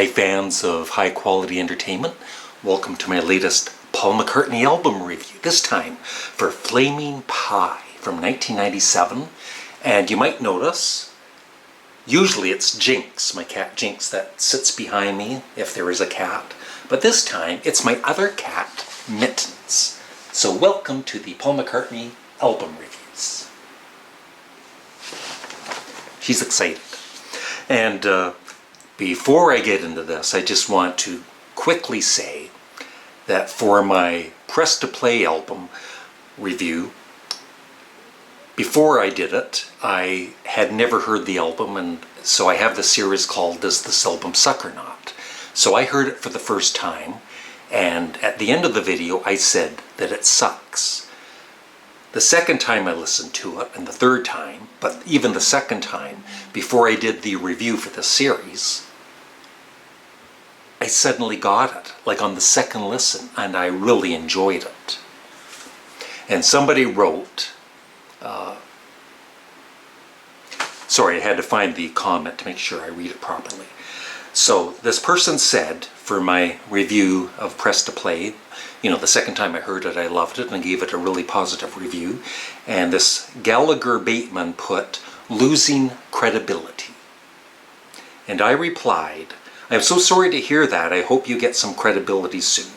Hi fans of high quality entertainment, welcome to my latest Paul McCartney album review, this time for Flaming Pie from 1997. And you might notice, usually it's Jinx, my cat Jinx, that sits behind me if there is a cat. But this time it's my other cat, Mittens. So welcome to the Paul McCartney album reviews. She's excited. And before I get into this, I just want to quickly say that for my Press to Play album review, before I did it, I had never heard the album, and so I have the series called Does This Album Suck or Not? So I heard it for the first time, and at the end of the video I said that it sucks. The second time I listened to it, and the third time, but even the second time, before I did the review for the series, I suddenly got it, like on the second listen, and I really enjoyed it. And somebody wrote, sorry, I had to find the comment to make sure I read it properly. So this person said, for my review of Press to Play, you know, the second time I heard it, I loved it and gave it a really positive review. And this Gallagher Bateman put, losing credibility. And I replied, I'm so sorry to hear that. I hope you get some credibility soon.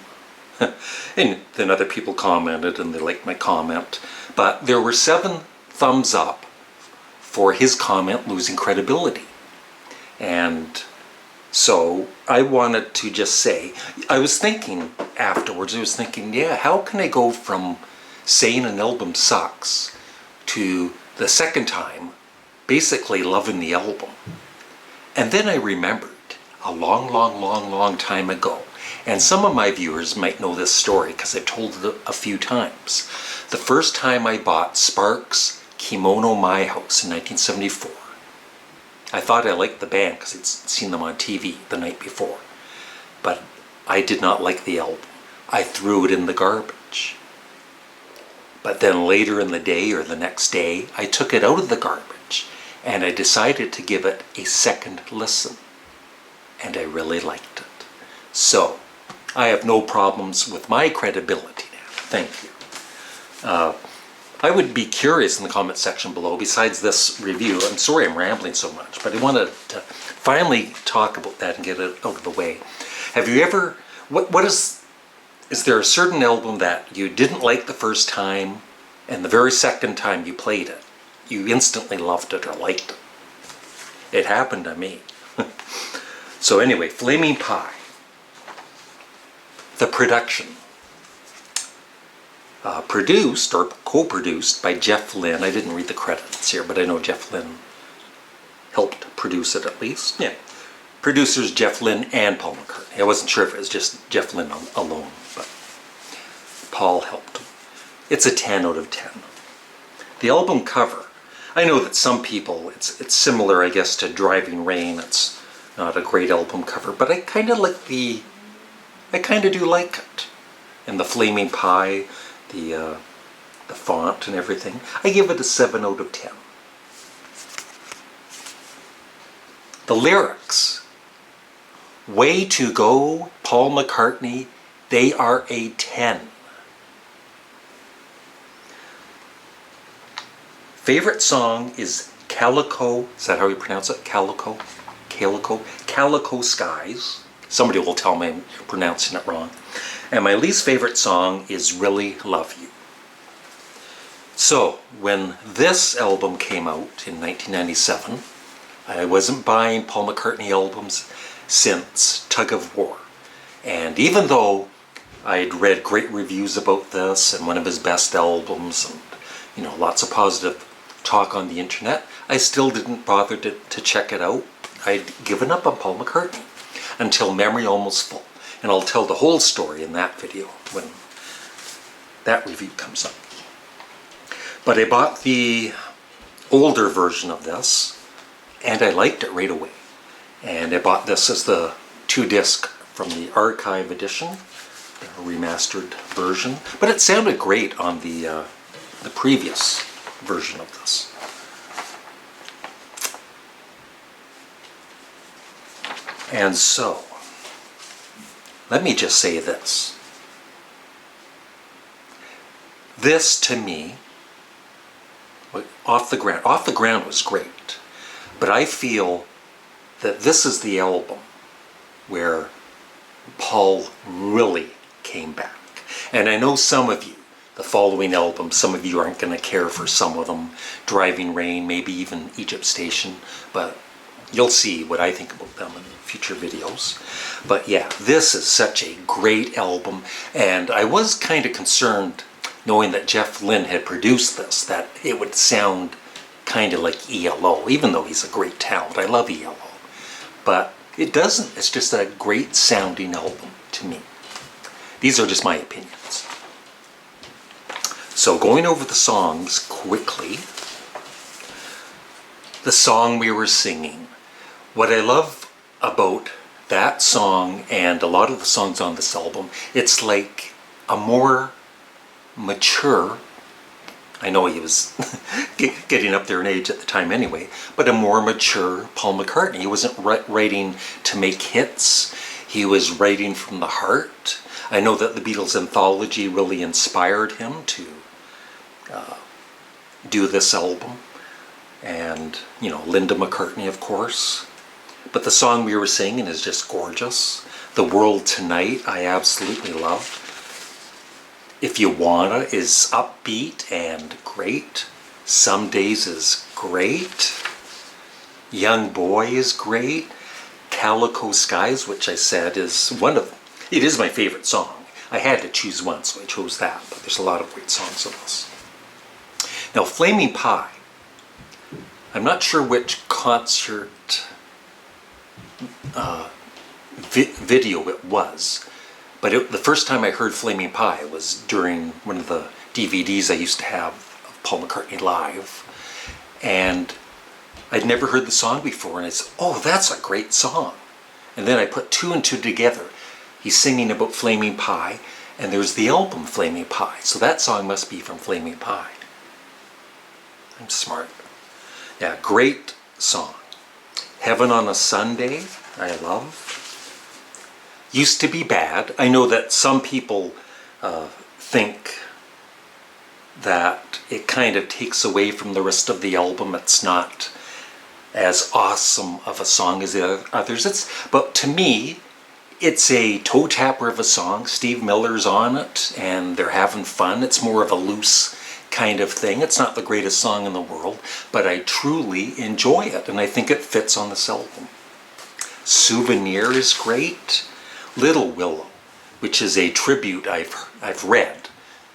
And then other people commented and they liked my comment. But there were 7 thumbs up for his comment, losing credibility. And so I wanted to just say, I was thinking afterwards, yeah, how can I go from saying an album sucks to the second time basically loving the album? And then I remembered a long time ago, and some of my viewers might know this story because I've told it a few times. The first time I bought Sparks' Kimono My House in 1974. I thought I liked the band because I'd seen them on TV the night before, but I did not like the album. I threw it in the garbage. But then later in the day or the next day, I took it out of the garbage and I decided to give it a second listen. And I really liked it. So, I have no problems with my credibility now. Thank you. I would be curious in the comment section below, besides this review, I'm sorry I'm rambling so much, but I wanted to finally talk about that and get it out of the way. Have you ever, is there a certain album that you didn't like the first time, and the very second time you played it, you instantly loved it or liked it? It happened to me. So anyway, Flaming Pie. The production. Produced or co-produced by Jeff Lynne. I didn't read the credits here, but I know Jeff Lynne helped produce it at least. Yeah. Producers Jeff Lynne and Paul McCartney. I wasn't sure if it was just Jeff Lynne alone, but Paul helped him. It's a 10 out of 10. The album cover. I know that some people, it's similar, I guess, to Driving Rain. It's not a great album cover, but I kind of like I kind of do like it. And the Flaming Pie, the font and everything. I give it a 7 out of 10. The lyrics. Way to go, Paul McCartney. They are a 10. Favorite song is Calico. Is that how you pronounce it? Calico? Calico Skies. Somebody will tell me I'm pronouncing it wrong. And my least favorite song is Really Love You. So, when this album came out in 1997, I wasn't buying Paul McCartney albums since Tug of War. And even though I'd read great reviews about this and one of his best albums and, you know, lots of positive talk on the internet, I still didn't bother to check it out. I'd given up on Paul McCartney until Memory Almost Full. And I'll tell the whole story in that video when that review comes up. But I bought the older version of this and I liked it right away. And I bought this as the 2-disc from the archive edition, the remastered version. But it sounded great on the previous version of this. And so, let me just say this. This, to me, Off the Ground was great. But I feel that this is the album where Paul really came back. And I know some of you, the following albums, some of you aren't going to care for some of them. Driving Rain, maybe even Egypt Station. But you'll see what I think about them in future videos. But yeah, this is such a great album. And I was kind of concerned, knowing that Jeff Lynne had produced this, that it would sound kind of like ELO, even though he's a great talent. I love ELO. But it doesn't. It's just a great sounding album to me. These are just my opinions. So going over the songs quickly. The song we were singing. What I love about that song and a lot of the songs on this album, it's like a more mature, I know he was getting up there in age at the time anyway, but a more mature Paul McCartney. He wasn't writing to make hits. He was writing from the heart. I know that the Beatles anthology really inspired him to do this album. And, you know, Linda McCartney, of course. But the song we were singing is just gorgeous. The World Tonight, I absolutely love. If You Wanna is upbeat and great. Some Days is great. Young Boy is great. Calico Skies, which I said is it is my favorite song. I had to choose one, so I chose that, but there's a lot of great songs in this. Now, Flaming Pie. I'm not sure which concert video it was, but the first time I heard Flaming Pie was during one of the DVDs I used to have of Paul McCartney Live. And I'd never heard the song before, and I said, oh, that's a great song. And then I put two and two together. He's singing about Flaming Pie, and there's the album Flaming Pie. So that song must be from Flaming Pie. I'm smart. Yeah, great song. Heaven on a Sunday, I love. Used to Be Bad. I know that some people think that it kind of takes away from the rest of the album. It's not as awesome of a song as the others. But to me, it's a toe tapper of a song. Steve Miller's on it, and they're having fun. It's more of a loose kind of thing. It's not the greatest song in the world, but I truly enjoy it, and I think it fits on this album. Souvenir is great. Little Willow, which is a tribute I've read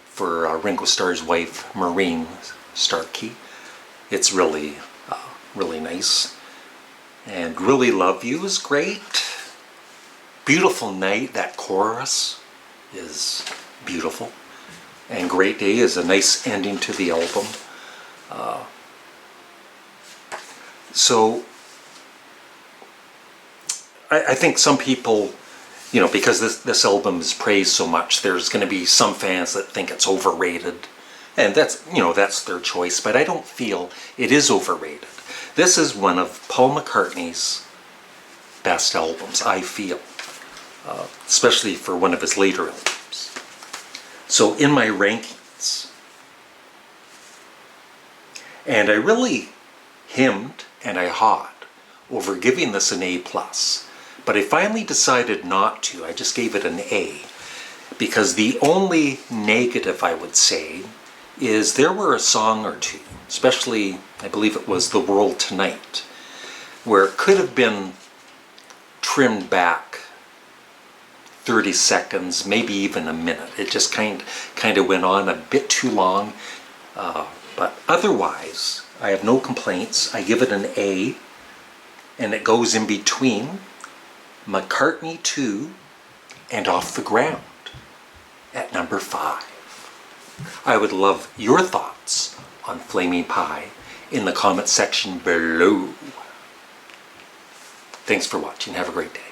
for Ringo Starr's wife, Maureen Starkey. It's really, really nice. And Really Love You is great. Beautiful Night, that chorus is beautiful. And Great Day is a nice ending to the album. So I think some people, you know, because this album is praised so much, there's going to be some fans that think it's overrated. And that's, you know, that's their choice. But I don't feel it is overrated. This is one of Paul McCartney's best albums, I feel. Especially for one of his later albums. So in my rankings, and I really hemmed and I hawed over giving this an A+. But I finally decided not to. I just gave it an A. Because the only negative I would say is there were a song or two, especially I believe it was The World Tonight, where it could have been trimmed back 30 seconds, maybe even a minute. It just kind of went on a bit too long. But otherwise, I have no complaints. I give it an A, and it goes in between McCartney 2 and Off the Ground at number 5. I would love your thoughts on Flaming Pie in the comment section below. Thanks for watching. Have a great day.